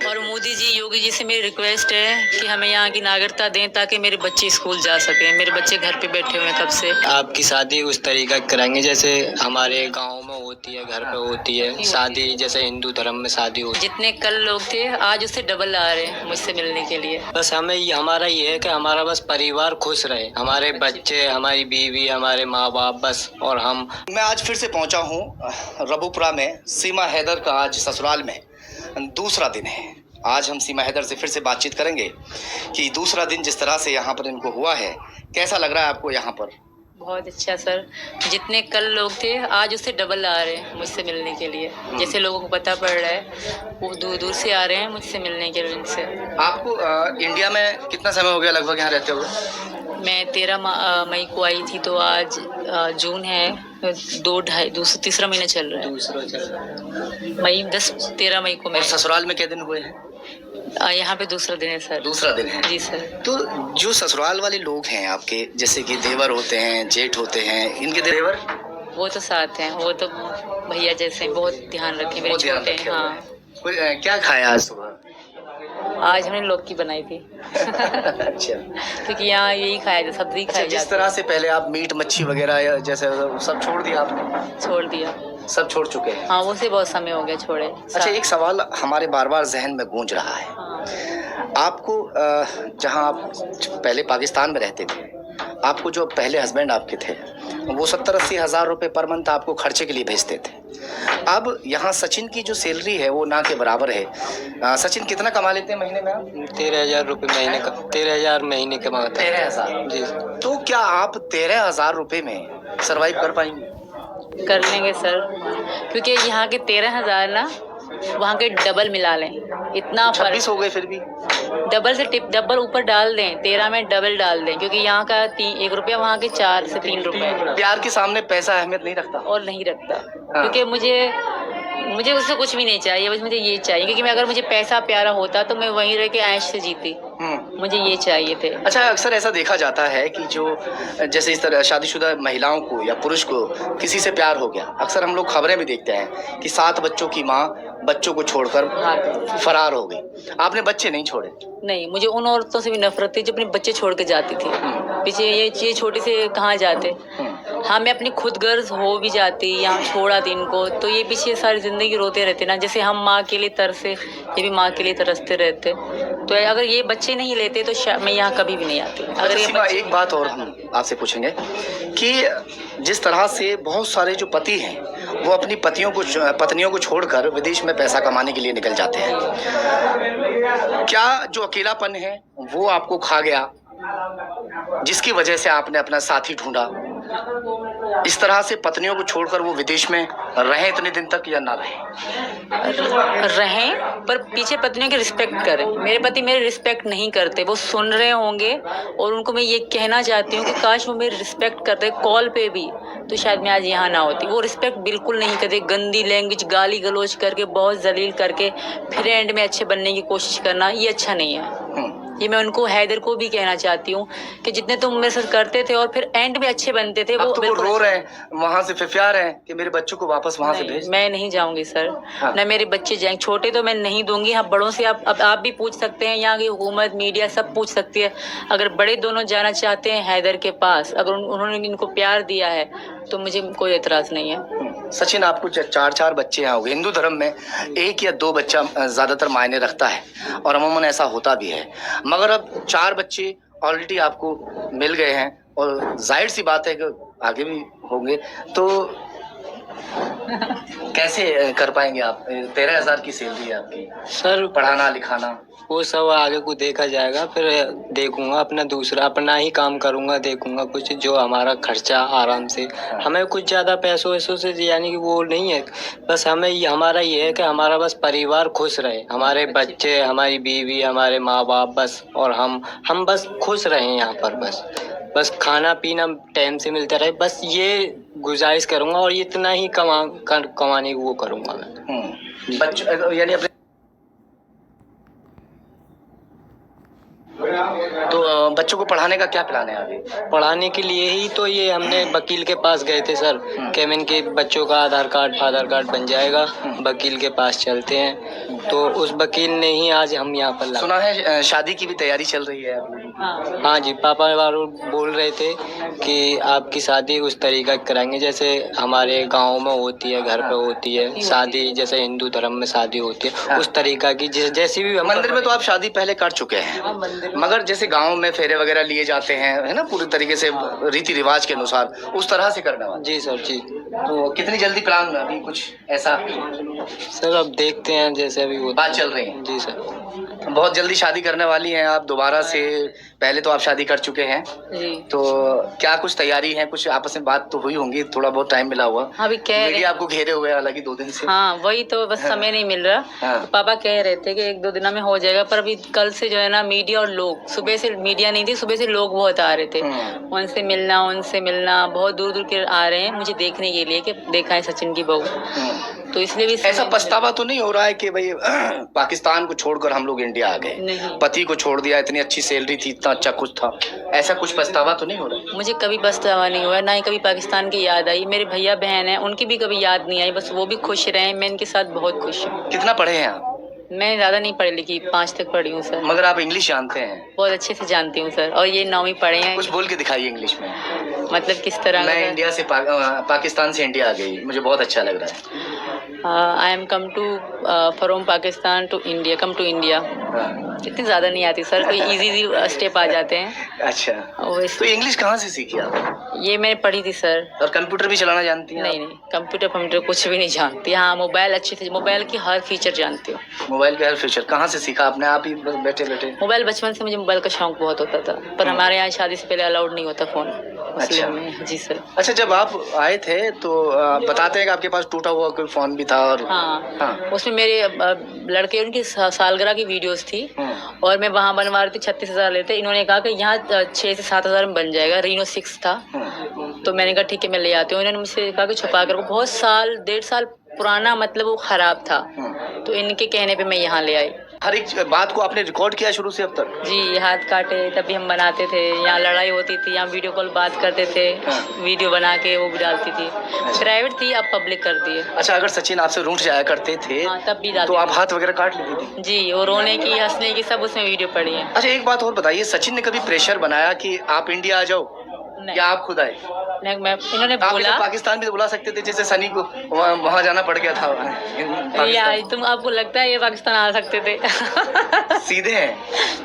और मोदी जी, योगी जी से मेरी रिक्वेस्ट है कि हमें यहाँ की नागरिकता दें ताकि मेरे बच्चे स्कूल जा सकें। मेरे बच्चे घर पे बैठे हुए हैं कब से। आपकी शादी उस तरीका कराएंगे जैसे हमारे गांव में होती है, घर पे होती है शादी, जैसे हिंदू धर्म में शादी होती है। जितने कल लोग थे आज उससे डबल आ रहे हैं मुझसे मिलने के लिए। बस हमारा ये है कि हमारा बस परिवार खुश रहे, हमारे बच्चे, हमारी बीवी, हमारे माँ बाप, बस और हम। मैं आज फिर से पहुंचा हूं रबुपुरा में। सीमा हैदर का आज ससुराल में दूसरा दिन है। आज हम सीमा हैदर से फिर से बातचीत करेंगे कि दूसरा दिन जिस तरह से यहाँ पर इनको हुआ है, कैसा लग रहा है आपको यहाँ पर? बहुत अच्छा सर, जितने कल लोग थे आज उससे डबल आ रहे हैं मुझसे मिलने के लिए। जैसे लोगों को पता पड़ रहा है वो दूर दूर से आ रहे हैं मुझसे मिलने के लिए उनसे। आपको इंडिया में कितना समय हो गया लगभग यहाँ रहते हुए? मैं 13 मई को आई थी, तो आज जून है, तीसरा महीना चल रहा है। मई 13 मई को मैं। ससुराल में कितने दिन हुए हैं? यहाँ पे दूसरा दिन है सर। दूसरा दिन है जी सर। तो जो ससुराल वाले लोग हैं आपके, जैसे कि देवर होते हैं, जेठ होते हैं, इनके देवर वो तो साथ हैं, वो तो भैया जैसे हैं, बहुत ध्यान रखे मेरे छोटे हैं। हाँ। क्या खाया आज सुबह? आज हमने लौकी बनाई थी। अच्छा। क्योंकि यहाँ यही खाया जाता, सब्जी खाई जाती। जिस तरह से पहले आप मीट मच्छी वगैरह या जैसे सब छोड़ दिया आपने? छोड़ दिया, सब छोड़ चुके हैं। हाँ, वो से बहुत समय हो गया छोड़े। अच्छा, एक सवाल हमारे बार बार जहन में गूंज रहा है। हाँ। आपको जहाँ आप पहले पाकिस्तान में रहते थे, आपको जो पहले हस्बैंड आपके थे वो 70-80 हज़ार रुपये पर मंथ आपको खर्चे के लिए भेजते थे। अब यहाँ सचिन की जो सैलरी है वो ना के बराबर है। सचिन कितना कमा लेते हैं महीने में आप? 13,000 रुपये महीने का। 13,000 महीने कमाते हैं। 13,000 जी। तो क्या आप 13,000 रुपये में सरवाइव कर पाएंगे? कर लेंगे सर, क्योंकि यहाँ के 13,000 ना वहाँ के डबल मिला लें, इतना 26 हो गए फिर भी। डबल से डबल ऊपर डाल दें, 13 में डबल डाल दें, क्योंकि यहाँ का 1 रुपया वहाँ के 4 से 3 रुपए। प्यार के सामने पैसा अहमियत नहीं रखता और नहीं रखता। हाँ। क्योंकि मुझे उससे कुछ भी नहीं चाहिए, बस मुझे ये चाहिए। क्योंकि अगर मुझे पैसा प्यारा होता तो मैं वहीं रह के ऐश से जीती। मुझे ये चाहिए थे। अच्छा, अक्सर ऐसा देखा जाता है कि जो जैसे इस तरह शादीशुदा महिलाओं को या पुरुष को किसी से प्यार हो गया, अक्सर हम लोग खबरें भी देखते हैं कि 7 बच्चों की माँ बच्चों को छोड़कर फरार हो गई। आपने बच्चे नहीं छोड़े? नहीं, मुझे उन औरतों से भी नफरत थी जो अपने बच्चे छोड़ के जाती थी। पीछे ये छोटे से कहाँ जाते। हाँ, मैं अपनी खुद गर्ज हो भी जाती, यहाँ छोड़ा थी इनको, तो ये पीछे सारी जिंदगी रोते रहते ना। जैसे हम माँ के लिए तरसे, ये भी माँ के लिए तरसते रहते। तो अगर ये बच्चे नहीं लेते तो मैं यहाँ कभी भी नहीं आती। अगर ये एक बात और हम आपसे पूछेंगे कि जिस तरह से बहुत सारे जो पति हैं वो अपनी पत्नियों को छोड़कर विदेश में पैसा कमाने के लिए निकल जाते हैं, क्या जो अकेलापन है वो आपको खा गया जिसकी वजह से आपने अपना साथी ढूंढा? इस तरह से पत्नियों को छोड़कर वो विदेश में रहें इतने दिन तक या ना रहें, पर पीछे पत्नियों की रिस्पेक्ट करें। मेरे पति मेरी रिस्पेक्ट नहीं करते, वो सुन रहे होंगे, और उनको मैं ये कहना चाहती हूँ कि काश वो मेरी रिस्पेक्ट करते कॉल पे भी, तो शायद मैं आज यहाँ ना होती। वो रिस्पेक्ट बिल्कुल नहीं करते, गंदी लैंग्वेज, गाली गलौज करके, बहुत जलील करके फिर एंड में अच्छे बनने की कोशिश करना, ये अच्छा नहीं है। ये मैं उनको, हैदर को भी कहना चाहती हूँ कि जितने तुम मेरे साथ करते थे और फिर एंड में अच्छे बनते थे, वो तो रो रहे हैं वहाँ से, फिर रहे हैं कि मेरे बच्चों को वापस वहाँ से भेज। मैं नहीं जाऊंगी सर। हाँ। न मेरे बच्चे जाएंगे, छोटे तो मैं नहीं दूंगी। हाँ, बड़ों से आप भी पूछ सकते हैं, यहाँ की हुकूमत, मीडिया सब पूछ सकती है। अगर बड़े दोनों जाना चाहते हैं हैदर के पास, अगर उन्होंने इनको प्यार दिया है तो मुझे कोई एतराज नहीं है। सचिन, आपको 4 बच्चे हैं, हिंदू धर्म में 1 या 2 बच्चा ज्यादातर मायने रखता है और अमूमन ऐसा होता भी है, मगर अब 4 बच्चे ऑलरेडी आपको मिल गए हैं और जाहिर सी बात है कि आगे भी होंगे, तो कैसे कर पाएंगे आप? 13,000 की सैलरी है आपकी सर, पढ़ाना लिखाना वो सब आगे को देखा जाएगा। फिर देखूंगा, अपना ही काम करूंगा, देखूंगा कुछ जो हमारा खर्चा आराम से। हमें कुछ ज़्यादा पैसों वैसों से यानी कि वो नहीं है, बस हमारा ये है कि हमारा बस परिवार खुश रहे, हमारे बच्चे, हमारी बीवी, हमारे माँ बाप, बस और हम बस खुश रहें यहाँ पर। बस खाना पीना टाइम से मिलता रहे, बस ये गुजारिश करूंगा और इतना ही कमाने वो करूंगा मैं। बच्चों यानी अपने तो बच्चों को पढ़ाने का क्या प्लान है आगे? पढ़ाने के लिए ही तो ये हमने वकील के पास गए थे सर, कि इनके बच्चों का आधार कार्ड फादर कार्ड बन जाएगा, वकील के पास चलते हैं। तो उस वकील ने ही आज हम यहाँ पर लगा। सुना है शादी की भी तैयारी चल रही है अभी। हाँ हाँ जी, पापा वालों बोल रहे थे कि आपकी शादी उस तरीका की कराएंगे जैसे हमारे गांव में होती है, घर पे होती है शादी, जैसे हिंदू धर्म में शादी होती है उस तरीका की, जैसी भी मंदिर में तो आप शादी पहले कर चुके हैं, हाँ, मंदिर में। मगर जैसे गांव में फेरे वगैरह लिए जाते हैं, है ना, पूरी तरीके से रीति रिवाज के अनुसार उस तरह से करने वाले। जी सर जी। तो कितनी जल्दी प्लान अभी कुछ ऐसा सर अब देखते हैं जैसे अभी होता बात चल रही है? जी सर। बहुत जल्दी शादी करने वाली हैं आप दोबारा से? पहले तो आप शादी कर चुके हैं, जी। तो क्या कुछ तैयारी है? कुछ आपस में बात तो हुई होंगी, थोड़ा बहुत टाइम मिला हुआ। अभी कह रहे मीडिया आपको घेरे हुए हैं हालांकि 2 दिन से। हाँ वही तो बस समय नहीं मिल रहा। हाँ। तो पापा कह रहे थे कि 1-2 दिनों में हो जाएगा, पर अभी कल से जो है ना मीडिया और लोग, सुबह से मीडिया नहीं थी, सुबह से लोग बहुत आ रहे थे, उनसे मिलना बहुत दूर दूर के आ रहे हैं मुझे देखने के लिए कि देखा है सचिन की बहू। तो इसलिए भी ऐसा पछतावा तो नहीं हो रहा है कि भाई पाकिस्तान को छोड़कर हम लोग इंडिया आ गए, नहीं। पति को छोड़ दिया, इतनी अच्छी सैलरी थी, इतना अच्छा कुछ था, ऐसा कुछ पछतावा तो नहीं हो रहा? मुझे कभी पछतावा नहीं हुआ, ना ही कभी पाकिस्तान की याद आई। मेरे भैया बहन हैं, उनकी भी कभी याद नहीं आई, बस वो भी खुश रहे, मैं इनके साथ बहुत खुश हूँ। कितना पढ़े हैं आप? मैं ज़्यादा नहीं पढ़ी लिखी, 5 तक पढ़ी हूँ सर। मगर आप इंग्लिश जानते हैं? बहुत अच्छे से जानती हूँ सर, और ये 9वीं पढ़े हैं। कुछ बोल के दिखाइए इंग्लिश में। मतलब किस तरह? मैं इंडिया से पाकिस्तान से इंडिया आ गई, मुझे बहुत अच्छा लग रहा है। I am come to from Pakistan to India, come to India. इतनी ज़्यादा नहीं आती सर, कोई इजी स्टेप आ जाते हैं। अच्छा, और तो इंग्लिश कहाँ से सीखी आप? ये मैंने पढ़ी थी सर। और कंप्यूटर भी चलाना जानती हैं? नहीं कंप्यूटर कुछ भी नहीं जानती। हाँ मोबाइल अच्छे से, मोबाइल की हर फीचर जानती हूँ। मोबाइल के हर फीचर कहाँ से सीखा आपने? आप ही बैठे बैठे? मोबाइल बचपन से मुझे मोबाइल का शौक बहुत होता था, पर हमारे यहाँ शादी से पहले अलाउड नहीं होता फ़ोन। अच्छा। जी सर। अच्छा, जब आप आए थे तो बताते हैं कि आपके पास टूटा हुआ कोई फोन भी था और हाँ। उसमें मेरे लड़के उनकी सालगिरह की वीडियोस थी, और मैं वहाँ बनवा रही थी, 36,000 लेते। इन्होंने कहा कि यहाँ 6 से 7,000 में बन जाएगा, रीनो 6 था। तो मैंने कहा ठीक है मैं ले आती हूँ। इन्होंने मुझसे कहा कि छुपा कर, बहुत साल 1.5 साल पुराना, मतलब वो ख़राब था। तो इनके कहने पे मैं यहाँ ले आई। हर एक बात को आपने रिकॉर्ड किया शुरू से अब तक? जी, हाथ काटे तभी हम बनाते थे, यहाँ लड़ाई होती थी, यहाँ वीडियो कॉल बात करते थे, वीडियो बना के वो भी डालती थी। प्राइवेट थी, अब पब्लिक कर दी है। अच्छा, अगर सचिन आपसे रूठ जाया करते थे हाँ, तब भी डालती तो आप हाथ वगैरह काट लेती थी? जी, वो रोने की, हंसने की, सब उसमें वीडियो पड़ी है। अच्छा, एक बात और बताइए, सचिन ने कभी प्रेशर बनाया कि आप इंडिया आ जाओ, या आप खुद आए? इन्होंने आप बोला तो पाकिस्तान भी तो बुला सकते थे, जैसे सनी को वहाँ जाना पड़ गया था यार, तुम आपको लगता है ये पाकिस्तान आ सकते थे? सीधे हैं,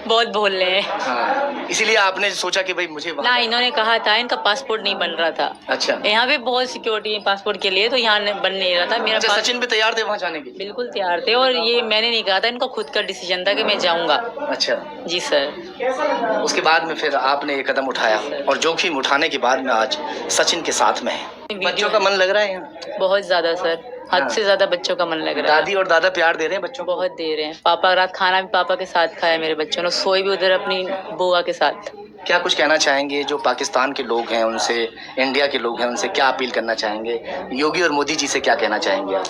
बहुत बोल रहे हैं। हाँ, इसीलिए आपने सोचा कि भाई मुझे ना, इन्होंने कहा था, इनका पासपोर्ट नहीं बन रहा था। अच्छा, यहाँ पे बहुत सिक्योरिटी है पासपोर्ट के लिए, तो यहाँ बन नहीं रहा था मेरा। सचिन भी तैयार थे वहाँ जाने के लिए? बिल्कुल तैयार थे, और ये मैंने नहीं कहा था, इनका खुद का डिसीजन था कि मैं जाऊंगा। अच्छा जी सर। उसके बाद में फिर आपने ये कदम उठाया, और जोखिम उठाने के बाद में आज सचिन के साथ में है। बच्चों का मन लग रहा है यहाँ? बहुत ज्यादा सर, हद से ज्यादा बच्चों का मन लग रहा है। दादी और दादा प्यार दे रहे हैं बच्चों को? बहुत दे रहे हैं। पापा रात खाना भी पापा के साथ खाया मेरे बच्चों ने, सोए भी उधर अपनी बुआ के साथ। क्या कुछ कहना चाहेंगे जो पाकिस्तान के लोग हैं उनसे, इंडिया के लोग हैं उनसे क्या अपील करना चाहेंगे? योगी और मोदी जी से क्या कहना चाहेंगे आप?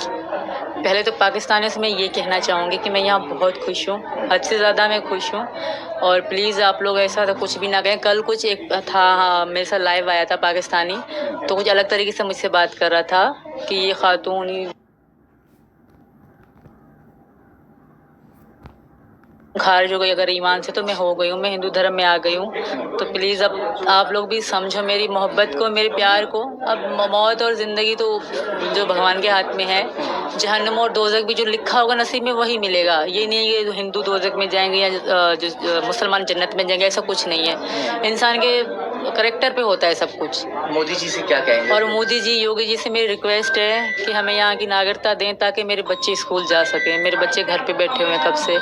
पहले तो पाकिस्तानियों से मैं ये कहना चाहूँगी कि मैं यहाँ बहुत खुश हूँ, हद से ज़्यादा मैं खुश हूँ। और प्लीज़ आप लोग ऐसा तो कुछ भी ना कहें। कल कुछ एक था, हाँ, मेरे साथ लाइव आया था पाकिस्तानी, तो कुछ अलग तरीके से मुझसे बात कर रहा था कि ये खातून खारिज हो गई अगर ईमान से, तो मैं हो गई हूँ, मैं हिंदू धर्म में आ गई हूँ। तो प्लीज़ अब आप लोग भी समझो मेरी मोहब्बत को, मेरे प्यार को। अब मौत और ज़िंदगी तो जो भगवान के हाथ में है, जहन्नम और दोज़ख भी जो लिखा होगा नसीब में वही मिलेगा। ये नहीं है कि हिंदू दोज़ख में जाएंगे या जो मुसलमान जन्नत में जाएंगे, ऐसा कुछ नहीं है। इंसान के करेक्टर पे होता है सब कुछ। मोदी जी से क्या कहेंगे? और मोदी जी, योगी जी से मेरी रिक्वेस्ट है कि हमें यहाँ की नागरिकता दें, ताकि मेरे बच्चे स्कूल जा सकें। मेरे बच्चे घर पे बैठे हुए हैं कब से।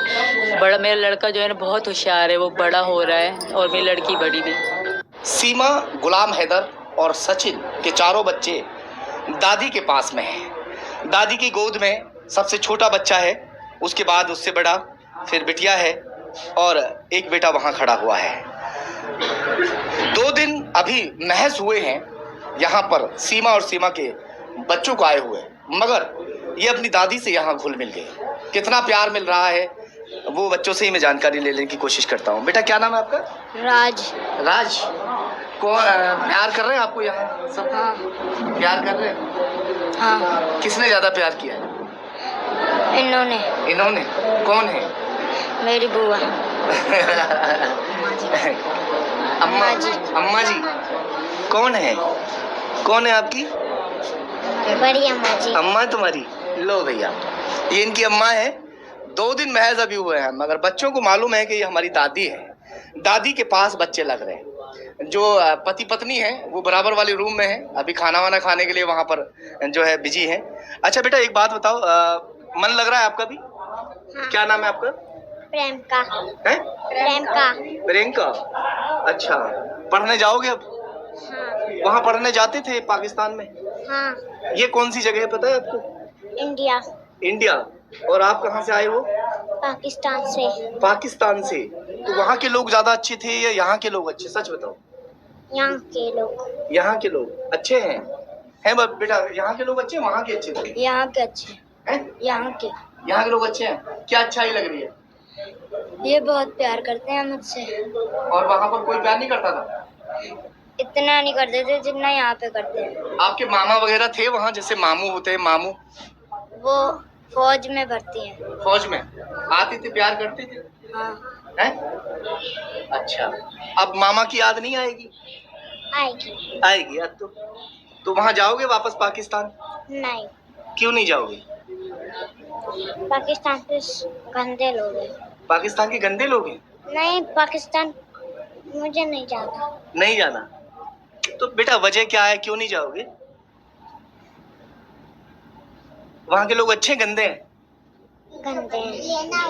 बड़ा मेरा लड़का जो है ना बहुत होशियार है, वो बड़ा हो रहा है, और मेरी लड़की बड़ी भी। सीमा, गुलाम हैदर और सचिन के चारों बच्चे दादी के पास में हैं। दादी की गोद में सबसे छोटा बच्चा है, उसके बाद उससे बड़ा, फिर बिटिया है, और एक बेटा वहाँ खड़ा हुआ है। 2 दिन अभी महज हुए हैं यहाँ पर सीमा और सीमा के बच्चों को आए हुए, मगर ये अपनी दादी से यहाँ घुल मिल गए। कितना प्यार मिल रहा है वो बच्चों से ही मैं जानकारी लेने की कोशिश करता हूँ। बेटा, क्या नाम है आपका? राज। राज, कौन प्यार कर रहे हैं आपको यहाँ सब? हाँ। प्यार कर रहे हैं? हाँ। किसने ज्यादा प्यार किया है? इन्होंने इन्होंने? कौन है? मेरी बुआ अम्मा जी। अम्मा जी कौन है? कौन है आपकी बड़ी अम्मा जी। अम्मा? तुम्हारी? लो भैया, ये इनकी अम्मा है। 2 दिन महज अभी हुए हैं, मगर बच्चों को मालूम है कि ये हमारी दादी है। दादी के पास बच्चे लग रहे हैं। जो पति पत्नी है वो बराबर वाले रूम में है, अभी खाना वाना खाने के लिए वहां पर जो है बिजी है। अच्छा बेटा, एक बात बताओ, मन लग रहा है आपका भी? क्या नाम है आपका? प्रेम का। है? प्रेम का। प्रियंका। अच्छा, पढ़ने जाओगे अब? हाँ। वहां पढ़ने जाते थे पाकिस्तान में? हाँ। ये कौन सी जगह है पता है आपको? इंडिया। इंडिया। और आप कहाँ से आए हो? पाकिस्तान से। पाकिस्तान से। तो वहाँ के लोग ज्यादा अच्छे थे या यहाँ के लोग अच्छे, सच बताओ? यहाँ के लोग। यहाँ के लोग अच्छे हैं? हैं बेटा, यहाँ के लोग अच्छे हैं, वहाँ के अच्छे थे? यहाँ के अच्छे हैं? यहाँ के लोग अच्छे हैं। क्या अच्छाई लग रही है? ये बहुत प्यार करते हैं मुझसे। और वहाँ पर कोई प्यार नहीं करता था? इतना नहीं करते थे जितना यहाँ पे करते हैं। आपके मामा वगैरह थे वहाँ, जैसे मामू होते हैं? मामू वो फौज में भर्ती हैं। फौज में आते थे, प्यार करते थे? हाँ। हैं? अच्छा, अब मामा की याद नहीं आएगी? आएगी। आएगी अब तो वहाँ जाओगे वापस पाकिस्तान? नहीं, क्यों नहीं जाओगे? पाकिस्तान के गंदे लोग हैं। पाकिस्तान के गंदे लोग हैं? नहीं, पाकिस्तान मुझे नहीं जाना। नहीं जाना? तो बेटा वजह क्या है, क्यों नहीं जाओगे? वहाँ के लोग अच्छे गंदे हैं? गंदे हैं।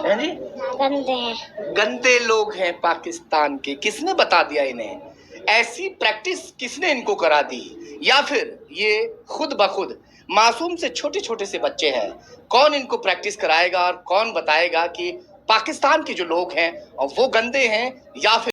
हैं जी? गंदे हैं। गंदे लोग हैं पाकिस्तान के। किसने बता दिया इन्हें? ऐसी प्रैक्टिस किसने इनको करा दी? या फिर ये खुद ब खुद मासूम से छोटे छोटे से बच्चे हैं? कौन इनको प्रैक्टिस कराएगा और कौन बताएगा कि पाकिस्तान के जो लोग हैं वो गंदे हैं या फिर